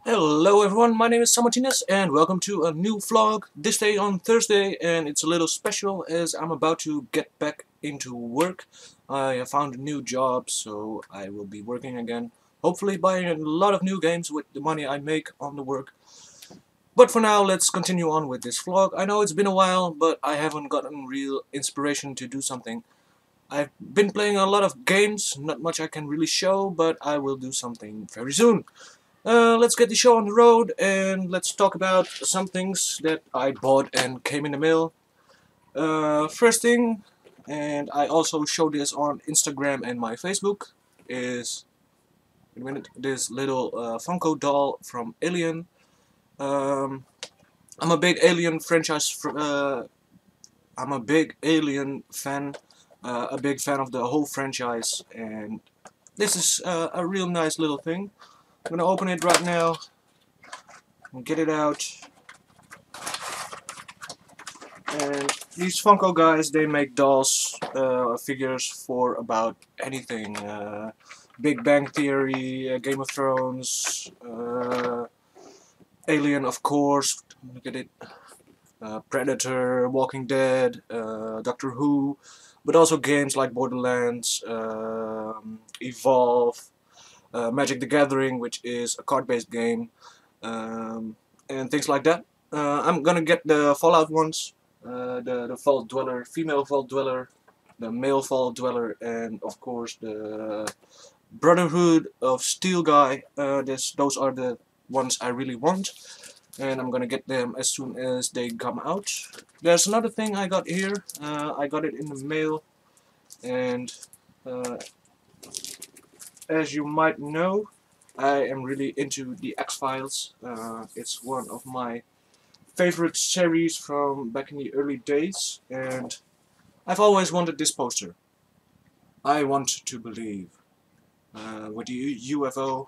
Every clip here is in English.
Hello everyone, my name is sanmartinez and welcome to a new vlog, this day on Thursday, and it's a little special as I'm about to get back into work. I have found a new job, so I will be working again, hopefully buying a lot of new games with the money I make on the work. But for now, let's continue on with this vlog. I know it's been a while, but I haven't gotten real inspiration to do something. I've been playing a lot of games, not much I can really show, but I will do something very soon. Let's get the show on the road and let's talk about some things that I bought and came in the mail. First thing, and I also show this on Instagram and my Facebook, is this little Funko doll from Alien. Um, I'm a big Alien franchise. I'm a big Alien fan, a big fan of the whole franchise, and this is a real nice little thing. I'm gonna open it right now and get it out. And these Funko guys, they make dolls, figures for about anything. Big Bang Theory, Game of Thrones, Alien, of course. Look at it. Predator, Walking Dead, Doctor Who, but also games like Borderlands, Evolve, Magic the Gathering, which is a card-based game, and things like that. I'm gonna get the Fallout ones. The Vault Dweller, female Vault Dweller, the male Vault Dweller, and of course the Brotherhood of Steel guy. Those are the ones I really want, and I'm gonna get them as soon as they come out. There's another thing I got here. I got it in the mail, and uh, as you might know, I am really into the X-Files. It's one of my favorite series from back in the early days, and I've always wanted this poster. I Want to Believe, with the UFO.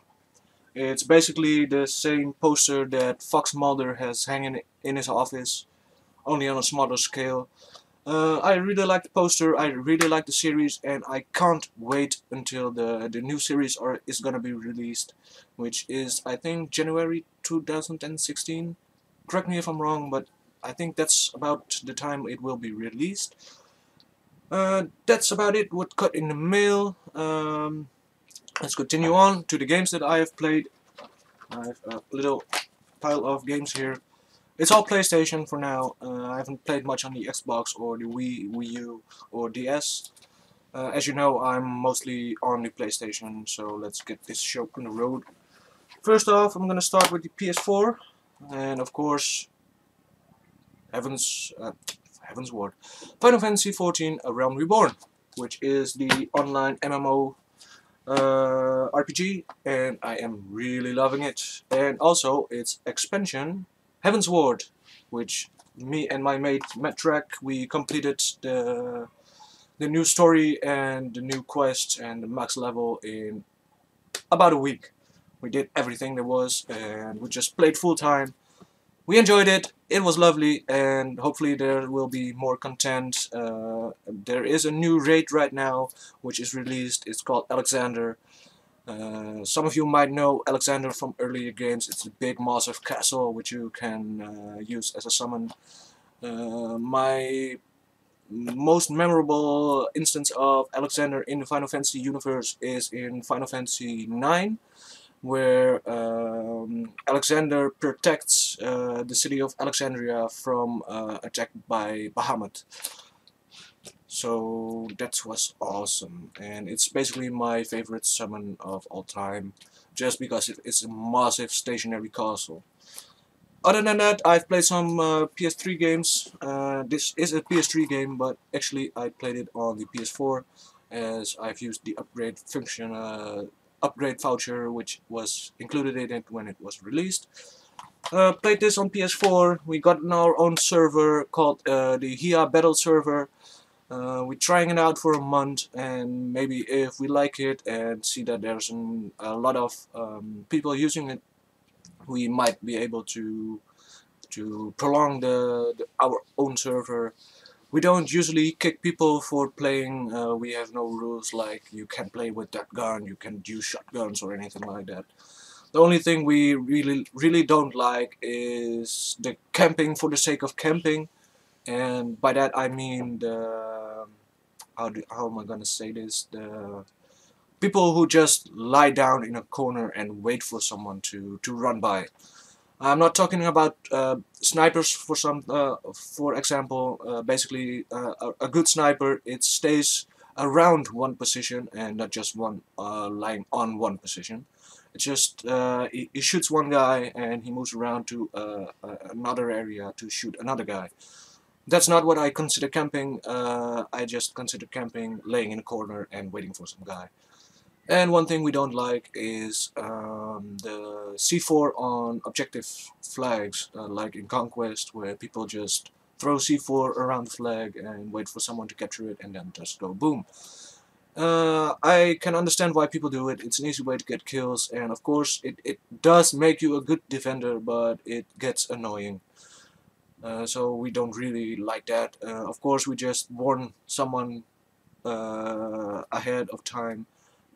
It's basically the same poster that Fox Mulder has hanging in his office, only on a smaller scale. I really like the poster, I really like the series, and I can't wait until the new series is gonna be released, which is, I think, January 2016. Correct me if I'm wrong, but I think that's about the time it will be released. That's about it, what got in the mail. Let's continue on to the games that I have played. I have a little pile of games here. It's all PlayStation for now. I haven't played much on the Xbox or the Wii U or DS. As you know, I'm mostly on the PlayStation, so let's get this show on the road. First off, I'm gonna start with the PS4, and of course, Heaven's Ward, Final Fantasy XIV: A Realm Reborn, which is the online MMO RPG, and I am really loving it. And also its expansion, Heaven's Ward, which me and my mate Matt, we completed the new story and the new quest and the max level in about a week. We did everything there was, and we just played full time. We enjoyed it, it was lovely, and hopefully there will be more content. There is a new raid right now which is released. It's called Alexander. Some of you might know Alexander from earlier games. It's a big massive castle which you can use as a summon. My most memorable instance of Alexander in the Final Fantasy universe is in Final Fantasy IX, where Alexander protects the city of Alexandria from attack by Bahamut. So that was awesome, and it's basically my favorite summon of all time, just because it's a massive stationary castle. Other than that, I've played some PS3 games. This is a PS3 game, but actually I played it on the PS4, as I've used the upgrade function, upgrade voucher, which was included in it when it was released. Played this on PS4. We got our own server called the HIA Battle server. We're trying it out for a month, and maybe if we like it and see that there's a lot of people using it, we might be able to prolong our own server. We don't usually kick people for playing. We have no rules like you can't play with that gun, you can't use shotguns or anything like that. The only thing we really don't like is the camping for the sake of camping, and by that I mean the how am I gonna say this? The people who just lie down in a corner and wait for someone to run by. I'm not talking about snipers for example. Basically, a good sniper, it stays around one position and not just one lying on one position. It's just he shoots one guy and he moves around to another area to shoot another guy. That's not what I consider camping. I just consider camping laying in a corner and waiting for some guy. And one thing we don't like is the C4 on objective flags, like in Conquest, where people just throw C4 around the flag and wait for someone to capture it and then just go boom. I can understand why people do it. It's an easy way to get kills, and of course it does make you a good defender, but it gets annoying. So we don't really like that. Of course, we just warn someone ahead of time.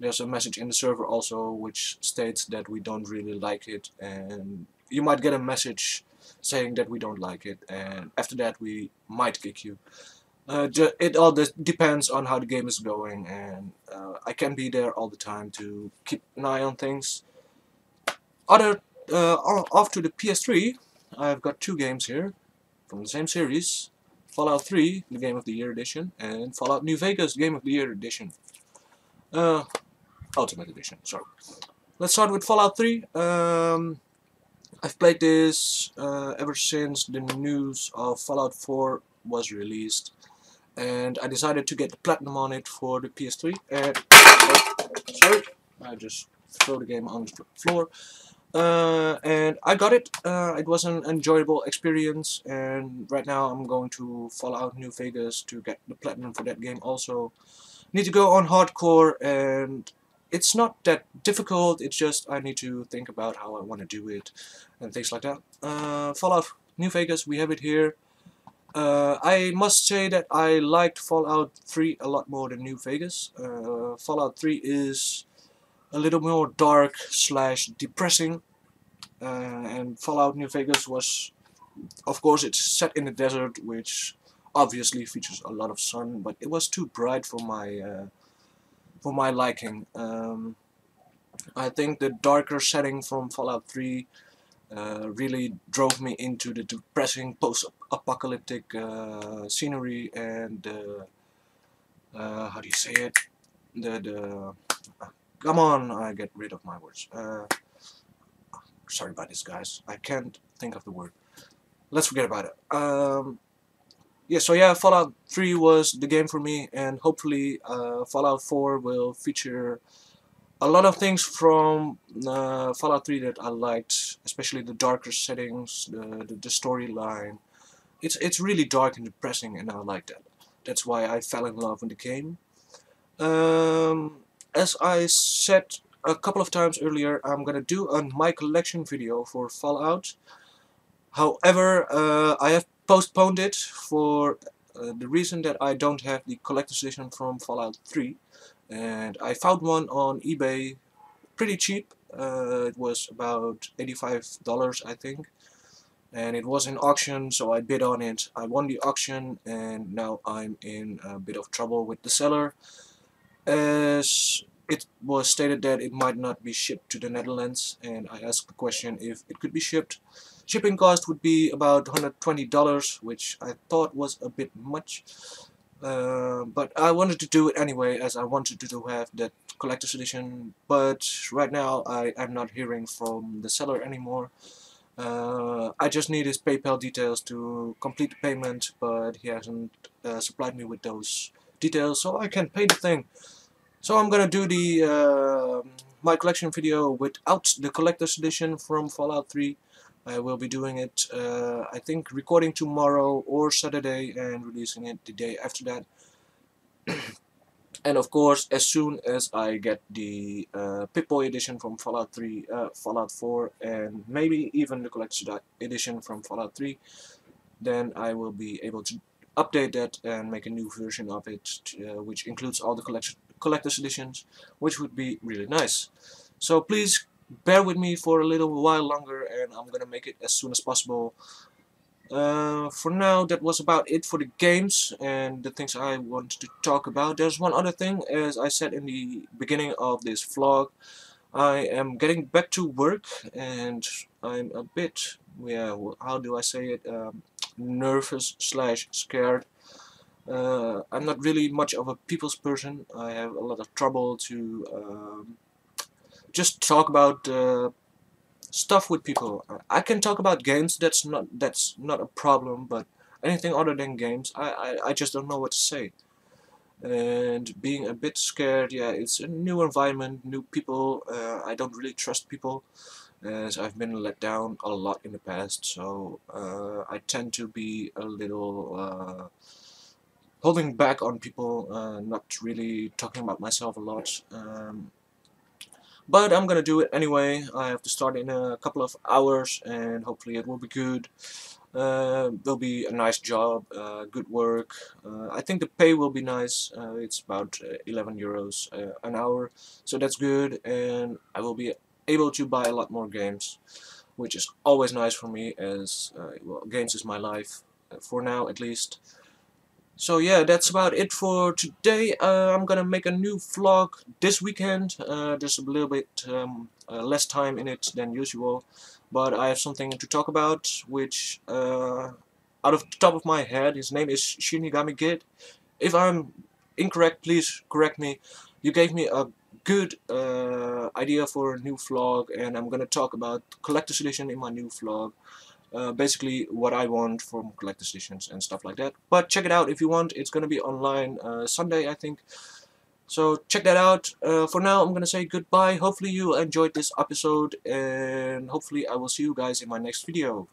There's a message in the server also which states that we don't really like it, and you might get a message saying that we don't like it, and after that we might kick you. It all depends on how the game is going, and I can be there all the time to keep an eye on things. Off to the PS3, I've got two games here from the same series. Fallout 3, the Game of the Year edition, and Fallout New Vegas, Game of the Year edition. Ultimate edition, sorry. Let's start with Fallout 3. I've played this ever since the news of Fallout 4 was released, and I decided to get the platinum on it for the PS3. And sorry, I just throw the game on the floor. And I got it. It was an enjoyable experience, and right now I'm going to Fallout New Vegas to get the platinum for that game also. Need to go on hardcore, and it's not that difficult, it's just I need to think about how I want to do it and things like that. Fallout New Vegas, we have it here. I must say that I liked Fallout 3 a lot more than New Vegas. Fallout 3 is a little more dark slash depressing, and Fallout New Vegas was, of course, it's set in the desert, which obviously features a lot of sun, but it was too bright for my liking. I think the darker setting from Fallout 3 really drove me into the depressing post-apocalyptic scenery and how do you say it? Come on, I get rid of my words. Sorry about this, guys. I can't think of the word. Let's forget about it. Yeah, Fallout 3 was the game for me, and hopefully Fallout 4 will feature a lot of things from Fallout 3 that I liked, especially the darker settings, the storyline. It's really dark and depressing, and I like that. That's why I fell in love with the game. As I said a couple of times earlier, I'm gonna do a my collection video for Fallout. However, I have postponed it for the reason that I don't have the collector's edition from Fallout 3, and I found one on eBay pretty cheap. It was about $85, I think, and it was in auction, so I bid on it. I won the auction, and now I'm in a bit of trouble with the seller, as it was stated that it might not be shipped to the Netherlands, and I asked the question if it could be shipped. Shipping cost would be about $120, which I thought was a bit much, but I wanted to do it anyway, as I wanted to have that collector's edition. But right now I'm not hearing from the seller anymore. I just need his PayPal details to complete the payment, but he hasn't supplied me with those details, so I can pay the thing. So I'm gonna do the my collection video without the collector's edition from Fallout 3. I will be doing it, I think, recording tomorrow or Saturday and releasing it the day after that. And of course, as soon as I get the Pip-Boy edition from Fallout 3, Fallout 4, and maybe even the collector's edition from Fallout 3, then I will be able to update that and make a new version of it, which includes all the collector's editions, which would be really nice. So please bear with me for a little while longer, and I'm gonna make it as soon as possible. For now, that was about it for the games and the things I wanted to talk about. There's one other thing, as I said in the beginning of this vlog. I am getting back to work, and I'm a bit, yeah, how do I say it, nervous slash scared. I'm not really much of a people's person. I have a lot of trouble to just talk about stuff with people. I can talk about games. That's not a problem. But anything other than games, I just don't know what to say. And being a bit scared, yeah, it's a new environment, new people. I don't really trust people, as I've been let down a lot in the past. So I tend to be a little holding back on people, not really talking about myself a lot. But I'm gonna do it anyway. I have to start in a couple of hours, and hopefully it will be good. Will be a nice job, good work. I think the pay will be nice. It's about 11 euros an hour, so that's good, and I will be able to buy a lot more games, which is always nice for me, as well, games is my life, for now at least. So yeah, that's about it for today. I'm gonna make a new vlog this weekend. There's a little bit less time in it than usual, but I have something to talk about, which out of the top of my head, his name is Shinigami Gid. If I'm incorrect, please correct me. You gave me a good idea for a new vlog, and I'm gonna talk about collector's edition in my new vlog. Basically what I want from collector's editions and stuff like that. But check it out if you want. It's gonna be online Sunday, I think. So check that out. For now, I'm gonna say goodbye. Hopefully you enjoyed this episode, and hopefully I will see you guys in my next video.